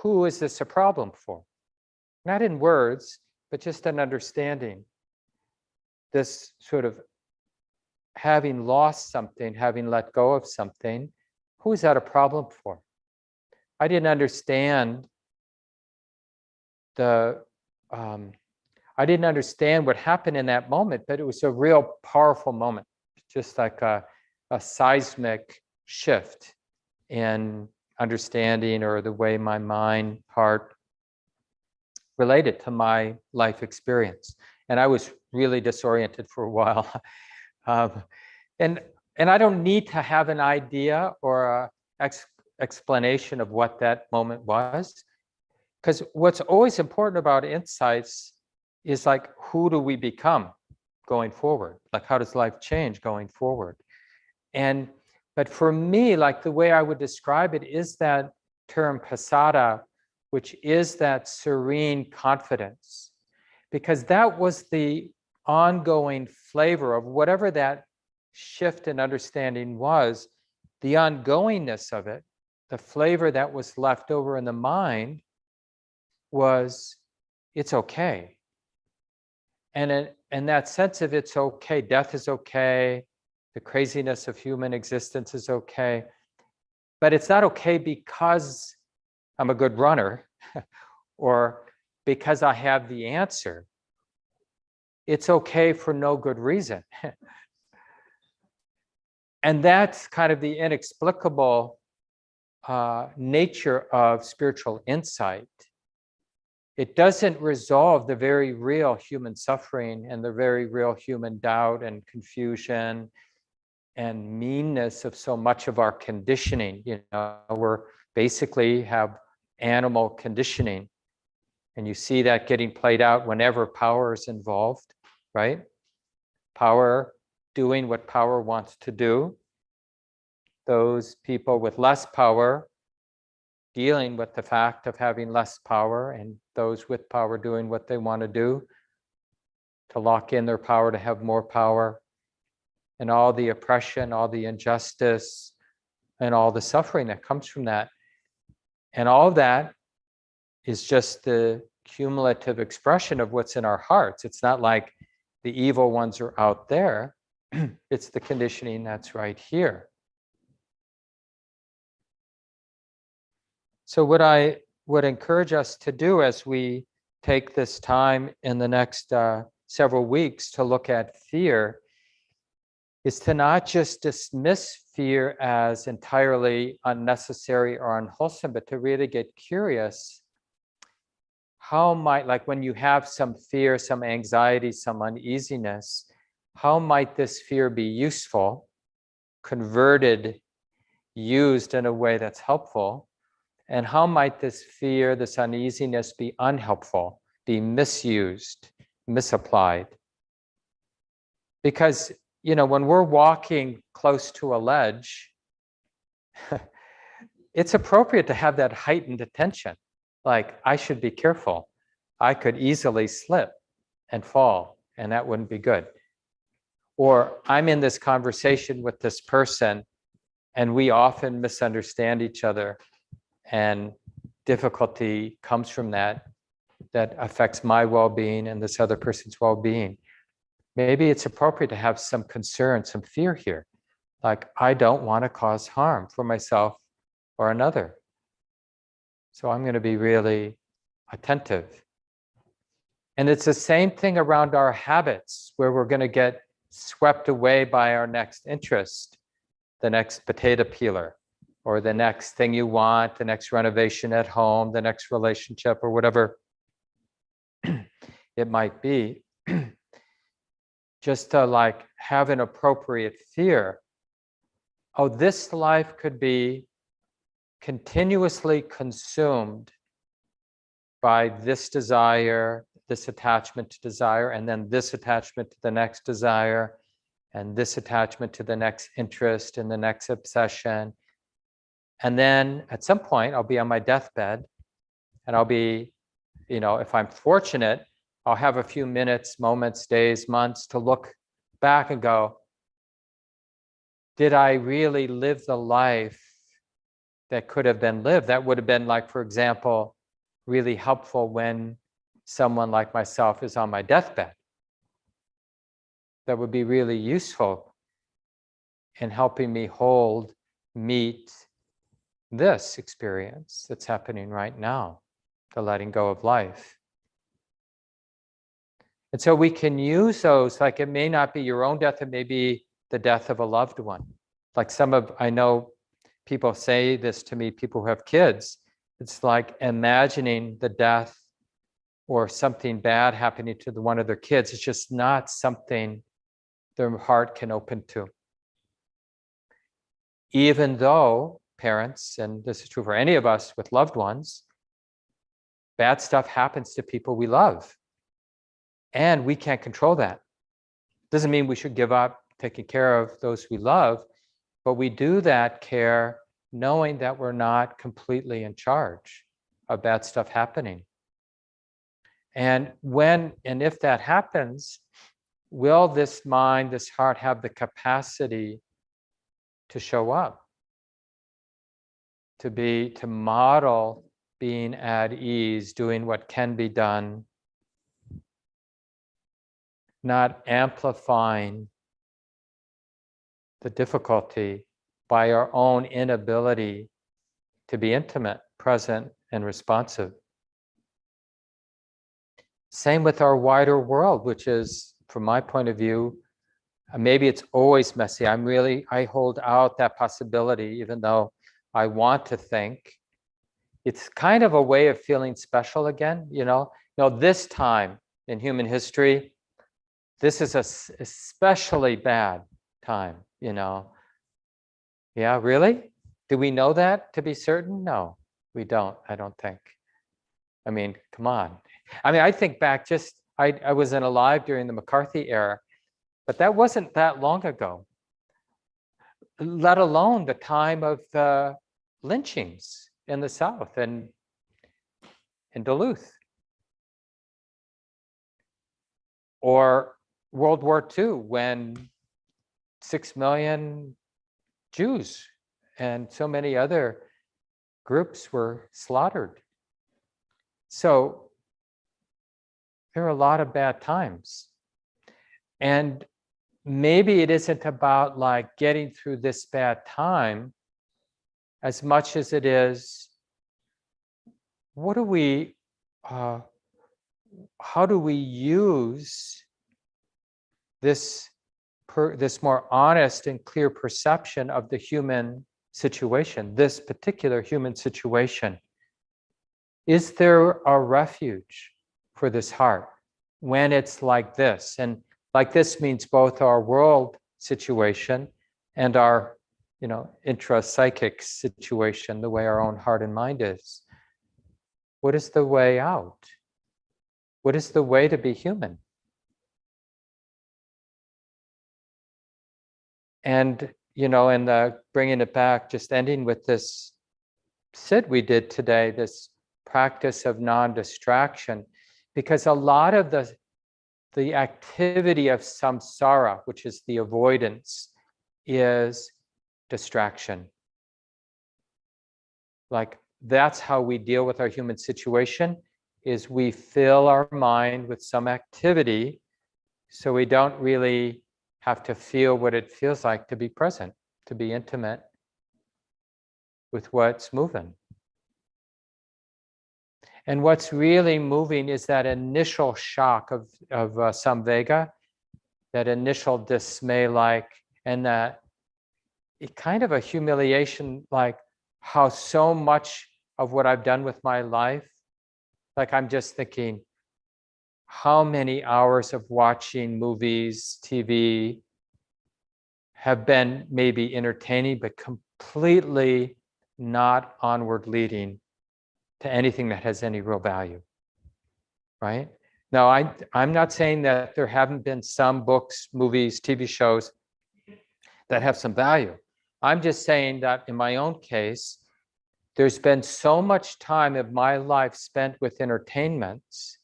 A: Who is this a problem for? Not in words, but just an understanding. This sort of having lost something, having let go of something, who is that a problem for? I didn't understand I didn't understand what happened in that moment, but it was a real powerful moment, just like a seismic shift in understanding or the way my mind, heart related to my life experience. And I was really disoriented for a while. And I don't need to have an idea or an explanation of what that moment was. Because what's always important about insights is like, who do we become going forward? Like, how does life change going forward? But for me, like the way I would describe it is that term pasada, which is that serene confidence, because that was the ongoing flavor of whatever that shift in understanding was, the ongoingness of it, the flavor that was left over in the mind was, it's okay. And that sense of it's okay, death is okay, the craziness of human existence is okay, but it's not okay because I'm a good runner or because I have the answer. It's okay for no good reason. And that's kind of the inexplicable nature of spiritual insight. It doesn't resolve the very real human suffering and the very real human doubt and confusion and meanness of so much of our conditioning. We're basically have animal conditioning. And you see that getting played out whenever power is involved, right? Power doing what power wants to do. Those people with less power dealing with the fact of having less power, and those with power doing what they want to do to lock in their power to have more power, and all the oppression, all the injustice, and all the suffering that comes from that. And all of that is just the cumulative expression of what's in our hearts. It's not like the evil ones are out there. It's the conditioning that's right here. So what I would encourage us to do as we take this time in the next several weeks to look at fear is to not just dismiss fear as entirely unnecessary or unwholesome, but to really get curious. How might, like when you have some fear, some anxiety, some uneasiness, how might this fear be useful, converted, used in a way that's helpful? And how might this fear, this uneasiness be unhelpful, be misused, misapplied? Because, when we're walking close to a ledge, it's appropriate to have that heightened attention. Like, I should be careful. I could easily slip. and fall, and that wouldn't be good. Or I'm in this conversation with this person, and we often misunderstand each other, and difficulty comes from that affects my well-being and this other person's well-being. Maybe it's appropriate to have some concern, some fear here. Like, I don't want to cause harm for myself or another. So I'm going to be really attentive. And it's the same thing around our habits, where we're going to get swept away by our next interest, the next potato peeler, or the next thing you want, the next renovation at home, the next relationship, or whatever it might be. Just to like have an appropriate fear. Oh, this life could be continuously consumed by this desire, this attachment to desire, and then this attachment to the next desire, and this attachment to the next interest and the next obsession. And then at some point, I'll be on my deathbed, and I'll be, if I'm fortunate, I'll have a few minutes, moments, days, months to look back and go, did I really live the life that could have been lived? That would have been, like, for example, really helpful when someone like myself is on my deathbed. That would be really useful in helping me meet this experience that's happening right now, the letting go of life. And so we can use those, like it may not be your own death, it may be the death of a loved one. Like I know people say this to me, people who have kids, it's like imagining the death or something bad happening to one of their kids. It's just not something their heart can open to. Even though parents, and this is true for any of us with loved ones, bad stuff happens to people we love. And we can't control that. Doesn't mean we should give up taking care of those we love, but we do that care knowing that we're not completely in charge of bad stuff happening. And if that happens, will this mind, this heart have the capacity to show up, to model being at ease, doing what can be done, not amplifying the difficulty by our own inability to be intimate, present, and responsive. Same with our wider world, which is, from my point of view, maybe it's always messy. I hold out that possibility, even though I want to think. It's kind of a way of feeling special again, this time in human history, this is a especially bad time, Yeah, really? Do we know that to be certain? No, we don't, I don't think. I mean, come on. I think back I wasn't alive during the McCarthy era, but that wasn't that long ago, let alone the time of the lynchings in the South and in Duluth. Or World War II, when 6 million Jews and so many other groups were slaughtered. So there are a lot of bad times. And maybe it isn't about like getting through this bad time as much as it is, how do we use this more honest and clear perception of the human situation, this particular human situation? Is there a refuge for this heart when it's like this? And like this means both our world situation and our, intra-psychic situation, the way our own heart and mind is. What is the way out? What is the way to be human? And, bringing it back, just ending with this sit we did today, this practice of non-distraction, because a lot of the the activity of samsara, which is the avoidance, is distraction. Like that's how we deal with our human situation, is we fill our mind with some activity so we don't really have to feel what it feels like to be present, to be intimate with what's moving. And what's really moving is that initial shock of samvega, that initial dismay, like, and that kind of a humiliation, like how so much of what I've done with my life, like I'm just thinking, how many hours of watching movies, TV have been maybe entertaining, but completely not onward leading to anything that has any real value, right? Now, I'm not saying that there haven't been some books, movies, TV shows that have some value. I'm just saying that in my own case, there's been so much time of my life spent with entertainments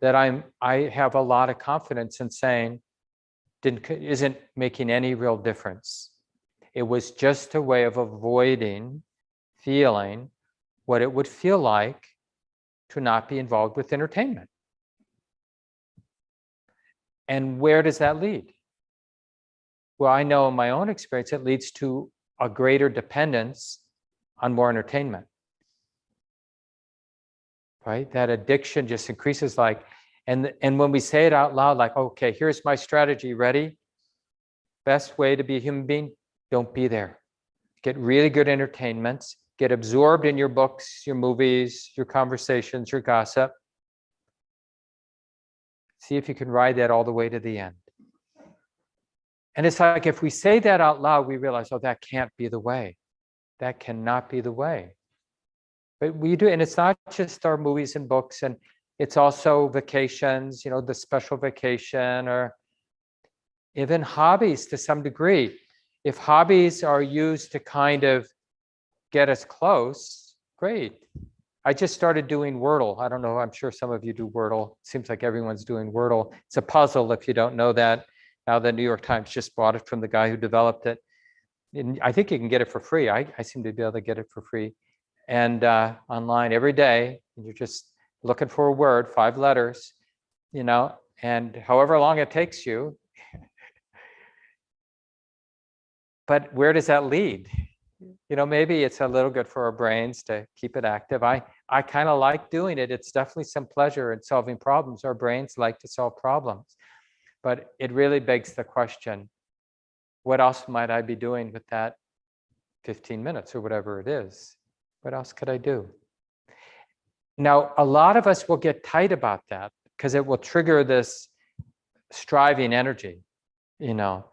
A: that I have a lot of confidence in saying isn't making any real difference. It was just a way of avoiding feeling what it would feel like to not be involved with entertainment. And where does that lead? Well, I know in my own experience, it leads to a greater dependence on more entertainment, right? That addiction just increases, like, and when we say it out loud, like, okay, here's my strategy, ready? Best way to be a human being, don't be there. Get really good entertainments, get absorbed in your books, your movies, your conversations, your gossip. See if you can ride that all the way to the end. And it's like, if we say that out loud, we realize, oh, that can't be the way. That cannot be the way. But we do, and it's not just our movies and books, and it's also vacations, you know, the special vacation, or even hobbies to some degree. If hobbies are used to kind of get us close, great. I just started doing Wordle. I don't know, I'm sure some of you do Wordle. It seems like everyone's doing Wordle. It's a puzzle if you don't know that. Now the New York Times just bought it from the guy who developed it. And I think you can get it for free. I seem to be able to get it for free. And online every day, and you're just looking for a word, 5 letters, you know, and however long it takes you. But where does that lead? You know, maybe it's a little good for our brains to keep it active. I kind of like doing it. It's definitely some pleasure in solving problems. Our brains like to solve problems. But it really begs the question, what else might I be doing with that 15 minutes or whatever it is? What else could I do? Now, a lot of us will get tight about that because it will trigger this striving energy, you know.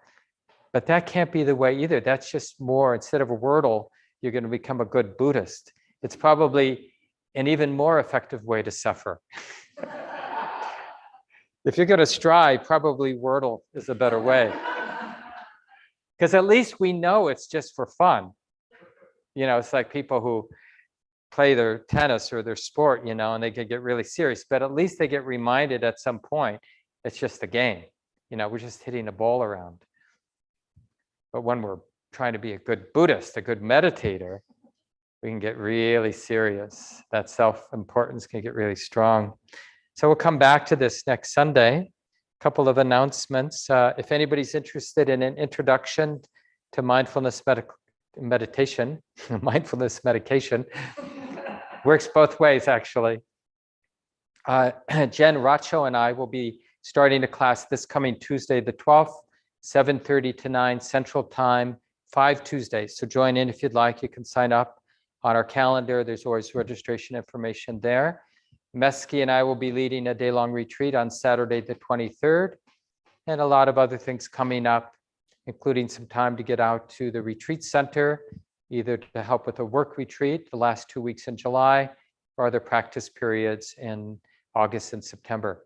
A: But that can't be the way either. That's just more, instead of a Wordle, you're going to become a good Buddhist. It's probably an even more effective way to suffer. If you're going to strive, probably Wordle is a better way. Because at least we know it's just for fun. You know, it's like people who play their tennis or their sport, you know, and they could get really serious, but at least they get reminded at some point, it's just a game. You know, we're just hitting a ball around. But when we're trying to be a good Buddhist, a good meditator, we can get really serious. That self-importance can get really strong. So we'll come back to this next Sunday. A couple of announcements. If anybody's interested in an introduction to mindfulness meditation, mindfulness medication, works both ways, actually. Jen Racho and I will be starting a class this coming Tuesday, the 12th, 7:30 to 9 Central Time, 5 Tuesdays. So join in if you'd like. You can sign up on our calendar. There's always registration information there. Mesky and I will be leading a day-long retreat on Saturday, the 23rd, and a lot of other things coming up, including some time to get out to the retreat center, either to help with a work retreat the last 2 weeks in July, or other practice periods in August and September.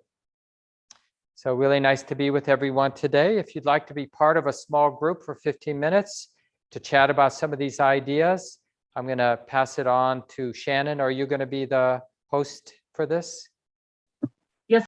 A: So really nice to be with everyone today. If you'd like to be part of a small group for 15 minutes to chat about some of these ideas, I'm going to pass it on to Shannon. Are you going to be the host for this?